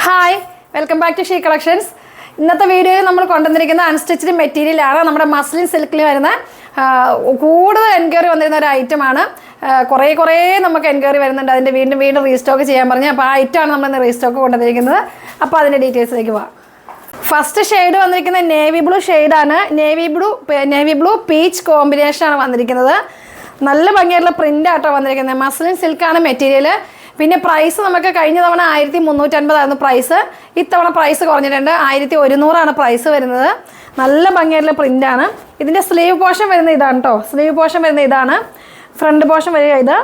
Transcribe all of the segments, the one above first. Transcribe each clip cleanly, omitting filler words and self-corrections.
Hi, welcome back to She Collections. ഇന്നത്തെ വീഡിയോയിൽ നമ്മൾ കൊണ്ടുവന്നിരിക്കുന്ന അൺസ്റ്റിച്ച്ഡ് മെറ്റീരിയലാണ്. നമ്മുടെ മസ്ലിൻ സിൽക്കിൽ വരുന്ന കൂടുതൽ എൻക്വയറി വന്നിരുന്ന ഒരു ഐറ്റമാണ്. കുറേ നമുക്ക് എൻക്വയറി വരുന്നുണ്ട്. അതിൻ്റെ വീണ്ടും റീസ്റ്റോക്ക് ചെയ്യാൻ പറഞ്ഞു. അപ്പോൾ ആ ഐറ്റമാണ് നമ്മൾ ഇന്ന് റീസ്റ്റോക്ക് കൊണ്ടുവന്നിരിക്കുന്നത്. അപ്പോൾ അതിൻ്റെ ഡീറ്റെയിൽസിലേക്ക് പോവാം. ഫസ്റ്റ് ഷെയ്ഡ് വന്നിരിക്കുന്നത് നേവി ബ്ലൂ ഷെയ്ഡാണ്. നേവി ബ്ലൂ പീച്ച് കോമ്പിനേഷനാണ് വന്നിരിക്കുന്നത്. നല്ല ഭംഗിയായിട്ടുള്ള പ്രിൻ്റ് ആട്ടോ വന്നിരിക്കുന്നത്. മസ്ലിൻ സിൽക്കാണ് മെറ്റീരിയൽ. പിന്നെ പ്രൈസ് നമുക്ക് കഴിഞ്ഞ തവണ 1350 പ്രൈസ്. ഇത്തവണ പ്രൈസ് കുറഞ്ഞിട്ടുണ്ട്. 1100 പ്രൈസ് വരുന്നത്. നല്ല ഭംഗിയായിട്ടുള്ള പ്രിൻ്റാണ്. ഇതിൻ്റെ സ്ലീവ് പോർഷൻ വരുന്ന ഇതാണ് കേട്ടോ. സ്ലീവ് പോർഷൻ വരുന്ന ഇതാണ്. ഫ്രണ്ട് പോർഷൻ വരിക ഇത്.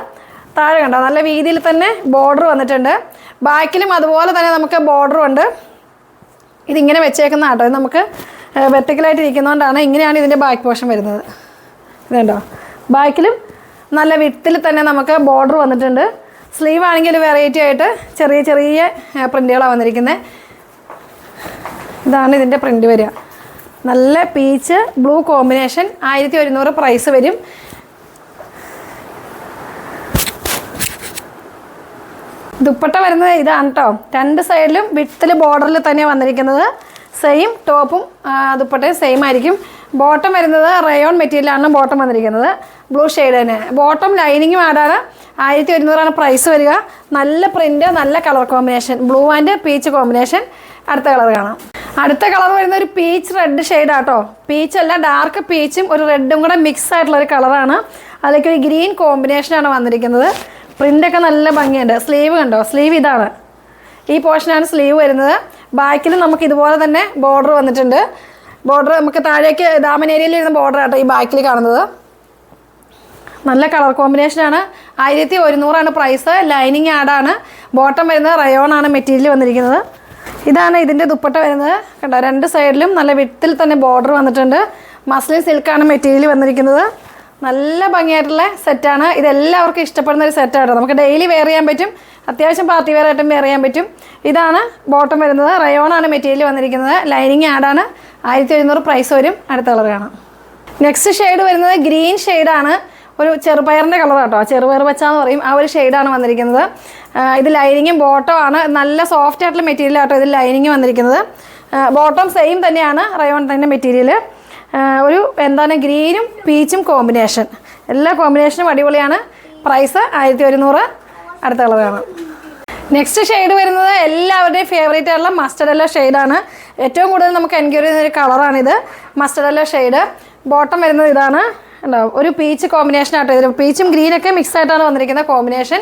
താഴെ കണ്ടോ, നല്ല രീതിയിൽ തന്നെ ബോർഡർ വന്നിട്ടുണ്ട്. ബാക്കിലും അതുപോലെ തന്നെ നമുക്ക് ബോർഡറും ഉണ്ട്. ഇതിങ്ങനെ വെച്ചേക്കുന്ന കേട്ടോ. ഇത് നമുക്ക് വെർട്ടിക്കലായിട്ട് ഇരിക്കുന്നതുകൊണ്ടാണ് ഇങ്ങനെയാണ് ഇതിൻ്റെ ബാക്ക് പോർഷൻ വരുന്നത്. ഇതുണ്ടോ, ബാക്കിലും നല്ല വിത്തിൽ തന്നെ നമുക്ക് ബോർഡർ വന്നിട്ടുണ്ട്. സ്ലീവ് ആണെങ്കിൽ ഒരു വെറൈറ്റി ആയിട്ട് ചെറിയ പ്രിൻ്റുകളാണ് വന്നിരിക്കുന്നത്. ഇതാണ് ഇതിൻ്റെ പ്രിൻ്റ് വരിക. നല്ല പീച്ച് ബ്ലൂ കോമ്പിനേഷൻ. 1100 പ്രൈസ് വരും. ദുപ്പട്ട വരുന്നത് ഇതാണ് കേട്ടോ. രണ്ട് സൈഡിലും വിത്തിൽ ബോർഡറിൽ തന്നെയാണ് വന്നിരിക്കുന്നത്. സെയിം ടോപ്പും ദുപ്പട്ടയും സെയിം ആയിരിക്കും. ബോട്ടം വരുന്നത് റയോൺ മെറ്റീരിയലാണ് ബോട്ടം വന്നിരിക്കുന്നത്. ബ്ലൂ ഷെയ്ഡ് തന്നെ. ബോട്ടം ലൈനിങ്ങും ആടാണ്. 1100 പ്രൈസ് വരിക. നല്ല പ്രിൻ്റ്, നല്ല colour combination. Blue and peach combination. അടുത്ത കളർ കാണാം. അടുത്ത കളർ വരുന്ന ഒരു പീച്ച് റെഡ് ഷെയ്ഡാട്ടോ. പീച്ചല്ല, ഡാർക്ക് പീച്ചും ഒരു റെഡും കൂടെ മിക്സ് ആയിട്ടുള്ളൊരു കളറാണ്. അതിലേക്ക് ഒരു ഗ്രീൻ കോമ്പിനേഷനാണ് വന്നിരിക്കുന്നത്. പ്രിൻ്റൊക്കെ നല്ല ഭംഗിയുണ്ട്. സ്ലീവ് കണ്ടോ, സ്ലീവ് ഇതാണ്. ഈ പോർഷനാണ് സ്ലീവ് വരുന്നത്. ബാക്കിൽ നമുക്ക് ഇതുപോലെ തന്നെ ബോർഡർ വന്നിട്ടുണ്ട്. ബോർഡർ നമുക്ക് താഴേക്ക് ദാമൻ ഏരിയയിൽ വരുന്ന ബോർഡർ ആട്ടോ ഈ ബാക്കിൽ കാണുന്നത്. നല്ല കളർ കോമ്പിനേഷനാണ്. 1100 പ്രൈസ്. ലൈനിങ് ആഡാണ്. ബോട്ടം വരുന്നത് റയോൺ ആണ് മെറ്റീരിയൽ വന്നിരിക്കുന്നത്. ഇതാണ് ഇതിൻ്റെ ദുപ്പട്ട വരുന്നത്. കണ്ടോ, രണ്ട് സൈഡിലും നല്ല വിത്തിൽ തന്നെ ബോർഡർ വന്നിട്ടുണ്ട്. മസ്ലിൻ സിൽക്കാണ് മെറ്റീരിയൽ വന്നിരിക്കുന്നത്. നല്ല ഭംഗിയായിട്ടുള്ള സെറ്റാണ്. ഇതെല്ലാവർക്കും ഇഷ്ടപ്പെടുന്ന ഒരു സെറ്റാണ്. നമുക്ക് ഡെയിലി വെയർ ചെയ്യാൻ പറ്റും. അത്യാവശ്യം പാർട്ടി വെയർ ആയിട്ടും വെയർ ചെയ്യാൻ പറ്റും. ഇതാണ് ബോട്ടം വരുന്നത്. റയോൺ ആണ് മെറ്റീരിയൽ വന്നിരിക്കുന്നത്. ലൈനിങ് ആഡാണ്. 1100 പ്രൈസ് വരും. അടുത്ത കളർ കാണാം. നെക്സ്റ്റ് ഷെയ്ഡ് വരുന്നത് ഗ്രീൻ ഷെയ്ഡാണ്. ഒരു ചെറുപയറിൻ്റെ കളർ കേട്ടോ. ചെറുപയർ വെച്ചാന്ന് പറയും. ആ ഒരു ഷെയ്ഡാണ് വന്നിരിക്കുന്നത്. ഇത് ലൈനിങ്ങും ബോട്ടം ആണ്. നല്ല സോഫ്റ്റ് ആയിട്ടുള്ള മെറ്റീരിയൽ ആട്ടോ ഇതിൽ ലൈനിങ് വന്നിരിക്കുന്നത്. ബോട്ടം സെയിം തന്നെയാണ്. റയോൺ തന്നെ മെറ്റീരിയൽ. ഒരു എന്താണ് ഗ്രീനും പീച്ചും കോമ്പിനേഷൻ. എല്ലാ കോമ്പിനേഷനും അടിപൊളിയാണ്. പ്രൈസ് 1100. അടുത്ത കളർ കാണാം. നെക്സ്റ്റ് ഷെയ്ഡ് വരുന്നത് എല്ലാവരുടെയും ഫേവറേറ്റ് ആയിട്ടുള്ള മസ്റ്റർഡ് യെല്ലോ ഷെയ്ഡാണ്. ഏറ്റവും കൂടുതൽ നമുക്ക് എൻക്വയറി ചെയ്യുന്ന ഒരു കളറാണിത്. Mustard yellow shade. ബോട്ടം വരുന്നത് ഇതാണ്. ഉണ്ടാവും ഒരു പീച്ച് കോമ്പിനേഷൻ ആട്ടോ. ഇതിൽ പീച്ചും ഗ്രീനൊക്കെ മിക്സ് ആയിട്ടാണ് വന്നിരിക്കുന്ന കോമ്പിനേഷൻ.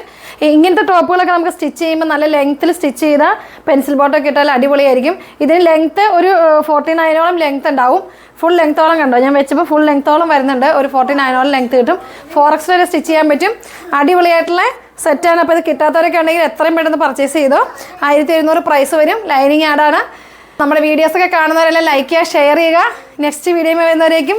ഇങ്ങനത്തെ ടോപ്പുകളൊക്കെ നമുക്ക് സ്റ്റിച്ച് ചെയ്യുമ്പോൾ നല്ല ലെങ്ത്തിൽ സ്റ്റിച്ച് ചെയ്താൽ പെൻസിൽ ബോട്ടൊക്കെ ഇട്ടാൽ അടിപൊളിയായിരിക്കും. ഇതിന് ലെങ്ത്ത് ഒരു 49 ലെങ്ത്ത് ഉണ്ടാവും. ഫുൾ ലെങ്ത്തോളം കണ്ടോ, ഞാൻ വെച്ചപ്പോൾ ഫുൾ ലെങ്ത്തോളം വരുന്നുണ്ട്. ഒരു 49 ലെങ്ത്ത് കിട്ടും. 4x വരെ സ്റ്റിച്ച് ചെയ്യാൻ പറ്റും. അടിപൊളിയായിട്ടുള്ള സെറ്റാണ്. അപ്പോൾ ഇത് കിട്ടാത്തവരൊക്കെ ഉണ്ടെങ്കിൽ എത്രയും പെട്ടെന്ന് പർച്ചേസ് ചെയ്തോ. 1100 പ്രൈസ് വരും. ലൈനിങ് ആഡാണ്. നമ്മുടെ വീഡിയോസൊക്കെ കാണുന്നവരെല്ലാം ലൈക്ക് ചെയ്യുക, ഷെയർ ചെയ്യുക. Next video വരുന്നവരേക്കും